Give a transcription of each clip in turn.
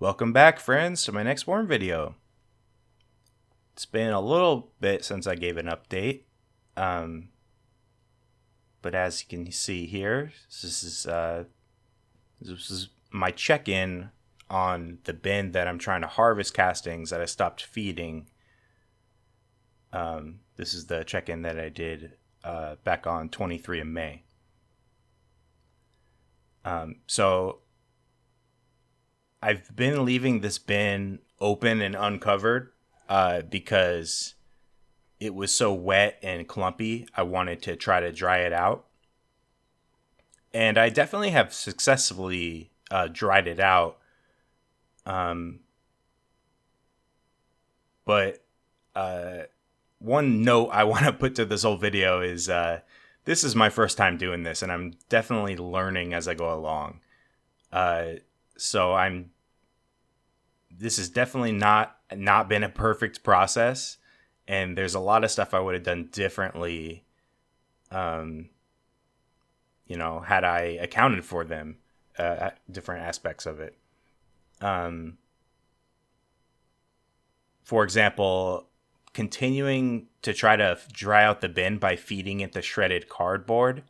Welcome back, friends, to my next worm video. It's been a little bit since I gave an update, um, but as you can see here, this is my check-in on the bin that I'm trying to harvest castings that I stopped feeding. This is the check-in that I did back on 23 of May. So I've been leaving this bin open and uncovered because it was so wet and clumpy. I wanted to try to dry it out. And I definitely have successfully dried it out. But one note I want to put to this whole video is this is my first time doing this, and I'm definitely learning as I go along. So this has definitely not been a perfect process, and there's a lot of stuff I would have done differently, had I accounted for them, different aspects of it. For example, continuing to try to dry out the bin by feeding it the shredded cardboard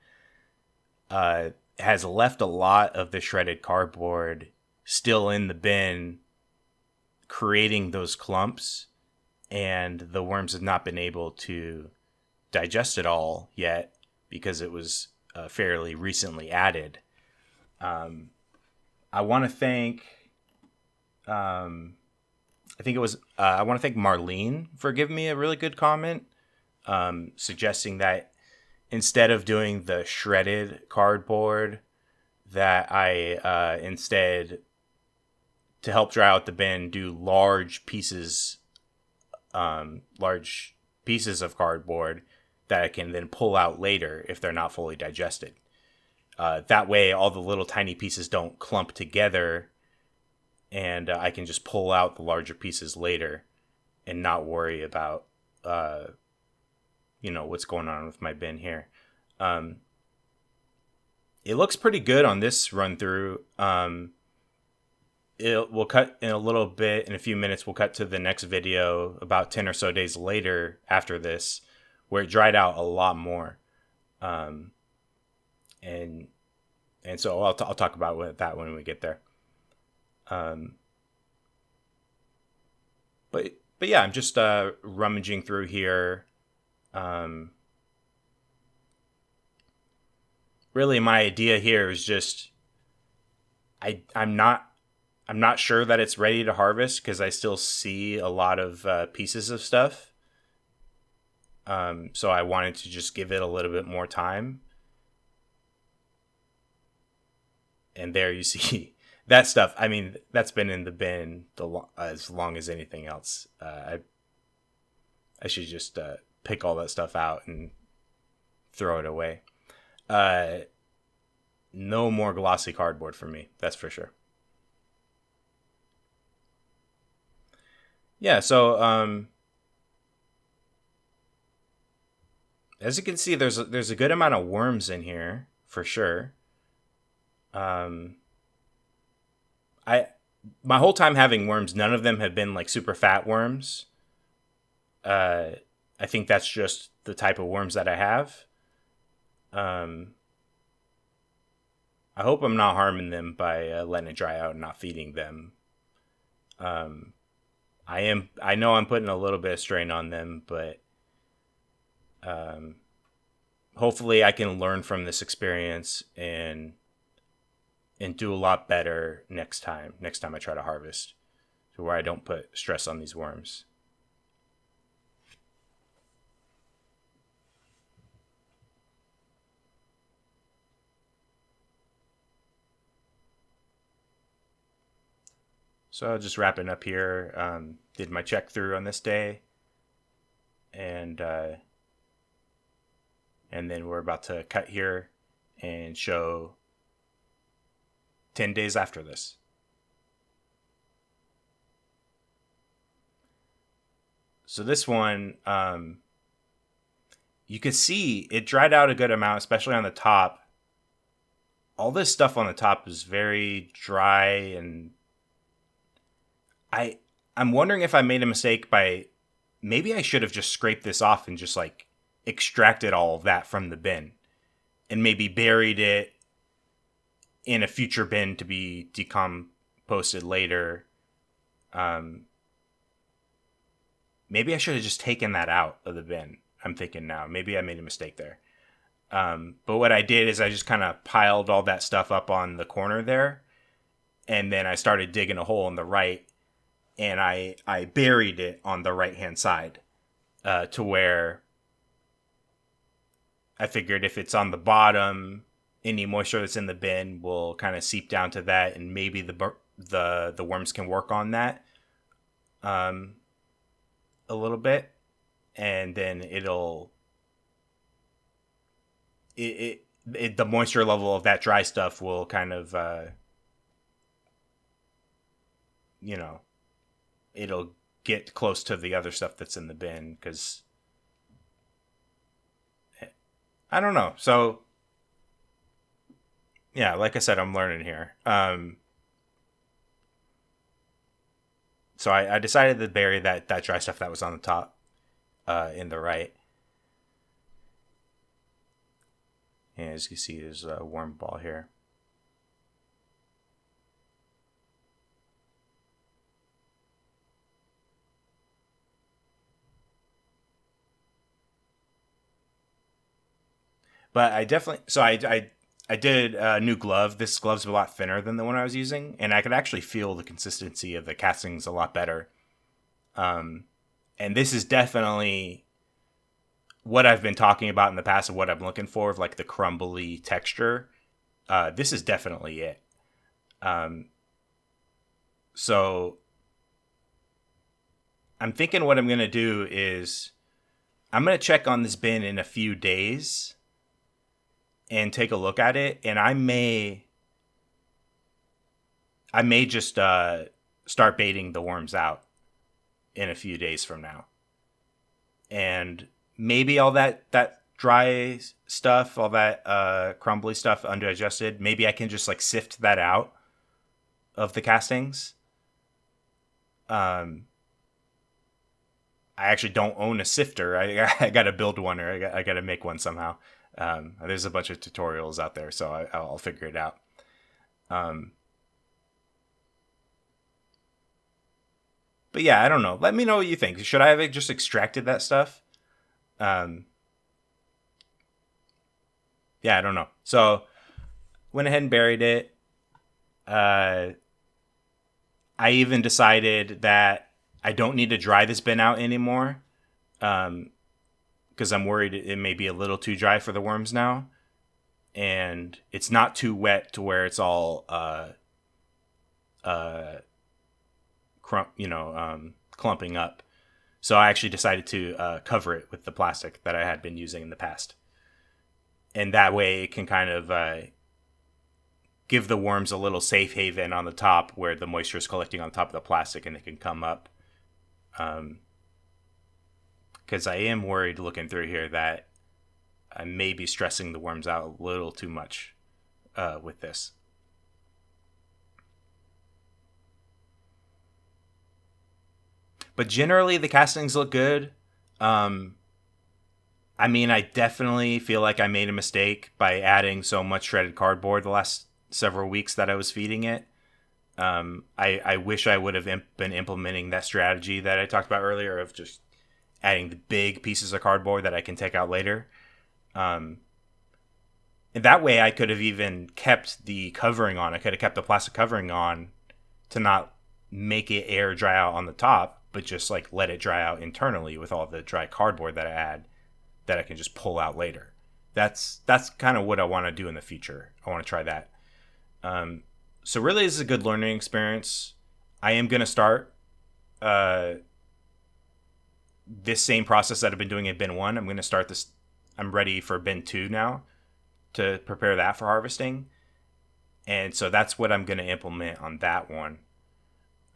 has left a lot of the shredded cardboard still in the bin, creating those clumps, and the worms have not been able to digest it all yet because it was fairly recently added. I want to thank I want to thank Marlene for giving me a really good comment, suggesting that instead of doing the shredded cardboard, that I instead, to help dry out the bin, do large pieces of cardboard that I can then pull out later if they're not fully digested. That way, all the little tiny pieces don't clump together, and I can just pull out the larger pieces later and not worry about, what's going on with my bin here. It looks pretty good on this run through. We'll cut in a little bit. In a few minutes, we'll cut to the next video about 10 or so days later after this, where it dried out a lot more. And so I'll talk about that when we get there. But yeah, I'm just rummaging through here. Really, my idea here is just I'm not sure that it's ready to harvest because I still see a lot of pieces of stuff. So I wanted to just give it a little bit more time. And there you see that stuff. I mean, that's been in the bin as long as anything else. I should just pick all that stuff out and throw it away. No more glossy cardboard for me, that's for sure. Yeah, so as you can see, there's a good amount of worms in here for sure. My whole time having worms, none of them have been like super fat worms. I think that's just the type of worms that I have. I hope I'm not harming them by letting it dry out and not feeding them. I know I'm putting a little bit of strain on them, but hopefully I can learn from this experience and do a lot better next time I try to harvest, to where I don't put stress on these worms. So just wrapping up here, did my check through on this day, and then we're about to cut here and show 10 days after this. So this one, you could see it dried out a good amount, especially on the top. All this stuff on the top is very dry and I I'm wondering if I made a mistake by maybe I should have just scraped this off and just like extracted all of that from the bin and maybe buried it in a future bin to be decomposted later. Um, Maybe I should have just taken that out of the bin. I'm thinking now. Maybe I made a mistake there. But what I did is I just kind of piled all that stuff up on the corner there, and then I started digging a hole in the right, and I buried it on the right hand side, to where I figured if it's on the bottom, any moisture that's in the bin will kind of seep down to that, and maybe the worms can work on that a little bit, and then the moisture level of that dry stuff will kind of you know, it'll get close to the other stuff that's in the bin, because I don't know. So yeah, like I said, I'm learning here. So I decided to bury that dry stuff that was on the top, in the right. And as you can see, there's a worm ball here. But I definitely, so I did a new glove. This glove's a lot thinner than the one I was using, and I could actually feel the consistency of the castings a lot better. Um, and this is definitely what I've been talking about in the past of what I'm looking for, of like the crumbly texture. This is definitely it. Um, so I'm thinking what I'm gonna do is I'm gonna check on this bin in a few days and take a look at it, and I may just start baiting the worms out in a few days from now, and maybe all that dry stuff, all that crumbly stuff, undigested, maybe I can just like sift that out of the castings. Um, I actually don't own a sifter. I got to build one, or I got to make one somehow. There's a bunch of tutorials out there, so I'll figure it out. Um, but yeah, I don't know. Let me know what you think. Should I have just extracted that stuff? Um, yeah, I don't know. So went ahead and buried it. Uh, I even decided that I don't need to dry this bin out anymore, because I'm worried it may be a little too dry for the worms now, and it's not too wet to where it's all uh, clumping up. So I actually decided to cover it with the plastic that I had been using in the past, and that way it can kind of give the worms a little safe haven on the top where the moisture is collecting on top of the plastic, and it can come up. Because I am worried looking through here that I may be stressing the worms out a little too much with this. But generally, the castings look good. Um, I mean, I definitely feel like I made a mistake by adding so much shredded cardboard the last several weeks that I was feeding it. I wish I would have been implementing that strategy that I talked about earlier of just adding the big pieces of cardboard that I can take out later. And that way I could have even kept the covering on. I could have kept the plastic covering on to not make it air dry out on the top, but just like let it dry out internally with all the dry cardboard that I add that I can just pull out later. That's kind of what I want to do in the future. I want to try that. So really, this is a good learning experience. I am going to start this same process that I've been doing in bin 1. I'm going to start this. I'm ready for bin 2 now to prepare that for harvesting. And so that's what I'm going to implement on that one,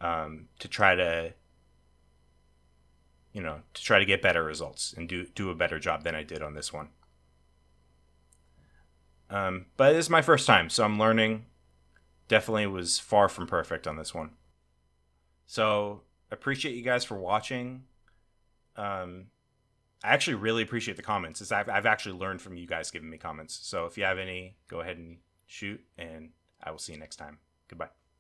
to try to get better results and do a better job than I did on this one. But this is my first time, so I'm learning. Definitely was far from perfect on this one. So appreciate you guys for watching. I actually really appreciate the comments. I've actually learned from you guys giving me comments. So if you have any, go ahead and shoot, and I will see you next time. Goodbye.